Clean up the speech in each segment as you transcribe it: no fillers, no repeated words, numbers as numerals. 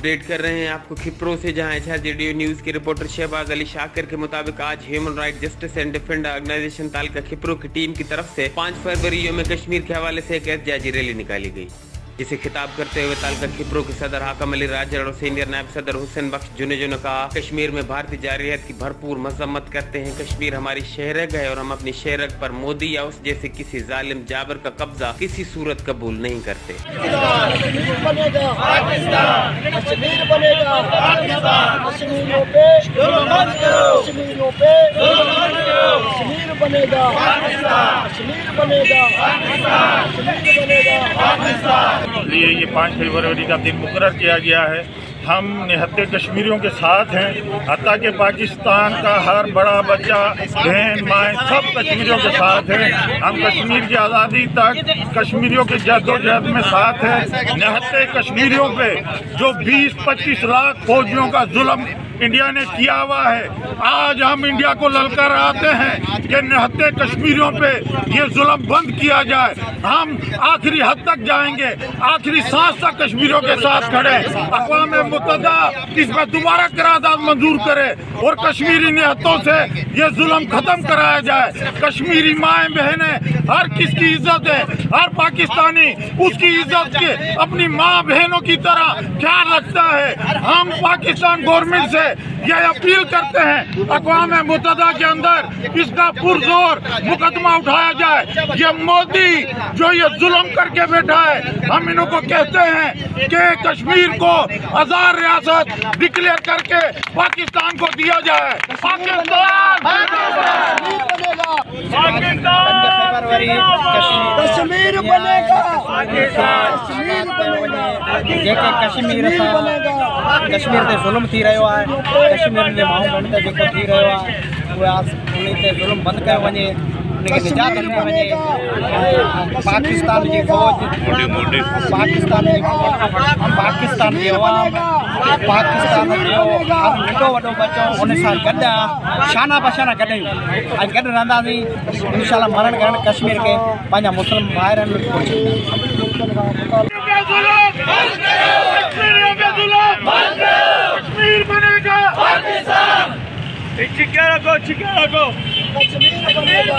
Update कर रहे हैं आपको खिप्रो से, जहां HRJDO न्यूज के रिपोर्टर शहबाज अली शाकिर के मुताबिक आज human right justice and defender organization taluka Khipro की टीम की तरफ से 5 फरवरी में कश्मीर के हवाले से एक एहतजाजी रैली निकाली गई, जिसे खिताब करते हुए तालका खिप्रो के सदर हाकम अली राजर और सीनियर नायब सदर हुसैन बख्श जुनेजो ने कहा, कश्मीर में भारतीय जारहियत की भरपूर मजम्मत करते हैं। कश्मीर हमारी शहरग है और हम अपनी शहरग पर मोदी या उस जैसे किसी जालिम जाबर का कब्जा किसी सूरत कबूल नहीं करते। लिए ये 5 फरवरी का दिन मुकर्रर किया गया है। हम निहत्ते कश्मीरियों के साथ हैं, हत्ता कि पाकिस्तान का हर बड़ा बच्चा, बहन, माएँ सब कश्मीरियों के साथ हैं। हम कश्मीर की आज़ादी तक कश्मीरियों के जद्दोजहद में साथ हैं। निहत्ते कश्मीरियों पे जो 20-25 लाख फौजियों का जुल्म इंडिया ने किया हुआ है, आज हम इंडिया को ललकार आते हैं कि निहत्ते कश्मीरियों पे ये जुल्म बंद किया जाए। हम आखिरी हद तक जाएंगे, आखिरी सांस तक कश्मीरियों के साथ खड़े। अक़वाम मुत्तहिदा इसमें दोबारा करारदाद मंजूर करे और कश्मीरी निहत्तों से ये जुल्म खत्म कराया जाए। कश्मीरी माएँ बहनें हर किसकी इज्जत है, हर पाकिस्तानी उसकी इज्जत के अपनी माँ बहनों की तरह ख्याल रखता है। हम पाकिस्तान गवर्नमेंट से यह अपील करते हैं, अक़वाम मुत्तहिदा के अंदर इसका पुरजोर मुकदमा उठाया जाए। ये मोदी जो ये जुल्म करके बैठा है, हम इनको कहते हैं कि कश्मीर को आज़ाद रियासत डिक्लेयर करके पाकिस्तान को दिया जाए। कश्मीर बनेगा, जेके कश्मीर ते ज़ुल्म थी रहियो आहे, कश्मीर जे माण्हू घणी त जेको थी रहियो आहे उहे उन ते ज़ुल्म बंदि कयो वञे, उनखे निजात ॾिनी वञे। पाकिस्तान जी फ़ौज, पाकिस्तान जी अवाम, पाकिस्तान जो हर नंढो वॾो बच्चो उन सां गॾु आहे। शाना बशाना गॾु आहियूं ऐं गॾु रहंदासीं। इंशाल्लाह मरण करण कश्मीर खे पंहिंजा मुस्लिम भाइरनि कश्मीर बनेगा पाकिस्तान। चिकागो चिकागो कश्मीर बनेगा,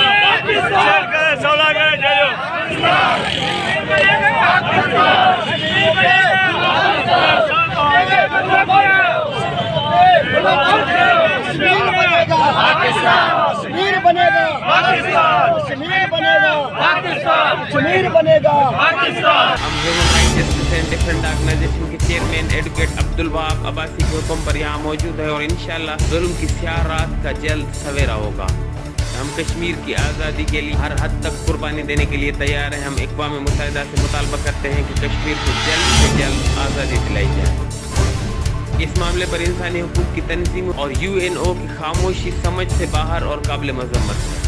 कश्मीर बनेगा, कश्मीर बनेगा। हम human right justice and defender organisation के चेयरमैन एडवोकेट अब्दुल वहाब अब्बासी के हुक्म पर यहाँ मौजूद है और इंशाल्लाह जुल्म की स्याह रात का जल्द सवेरा होगा। हम कश्मीर की आज़ादी के लिए हर हद तक कुर्बानी देने के लिए तैयार हैं। हम अक़वाम मुत्तहिदा से मुतालबा करते हैं कि कश्मीर को जल्द से जल्द आज़ादी दिलाई जाए। इस मामले पर इंसानी हुकूक की तंजीम और UNO की खामोशी समझ से बाहर और काबिल मजम्मत है।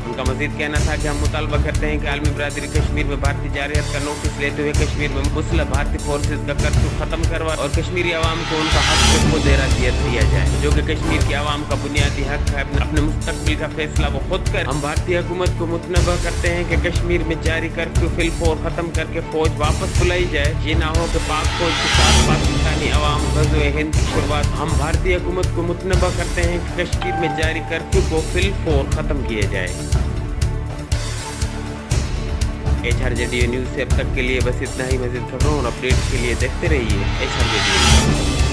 उनका मजीद कहना था कि हम मुतालबा करते हैं कि आलमी बरादरी कश्मीर में भारतीय जारहियत का नोटिस लेते हुए कश्मीर में मुस्लिह भारतीय फोर्सेज का कर्फ्यू खत्म करवाए और कश्मीरी आवाम को उनका हक से खुद इरादियत दिया जाए, जो कि कश्मीर की आवाम का बुनियादी हक है। अपने मुस्तकबिल का फैसला वो खुद कर। हम भारतीय हुकूमत को मुतनबा करते हैं कि कश्मीर में जारी कर्फ्यू फिलफौर खत्म करके फौज वापस बुलाई जाए। ये ना हो कि पाक फौज के साथ पाकिस्तानी आवाम ग़ज़वे हिंद की शुरुआत। हम भारतीय हुकूमत को मुतनबा करते हैं कि कश्मीर में जारी कर्फ्यू को फिलफौर खत्म किया जाए। HRJDO न्यूज़ से अब तक के लिए बस इतना ही। मज़ीद खबरों और अपडेट्स के लिए देखते रहिए HRJDO।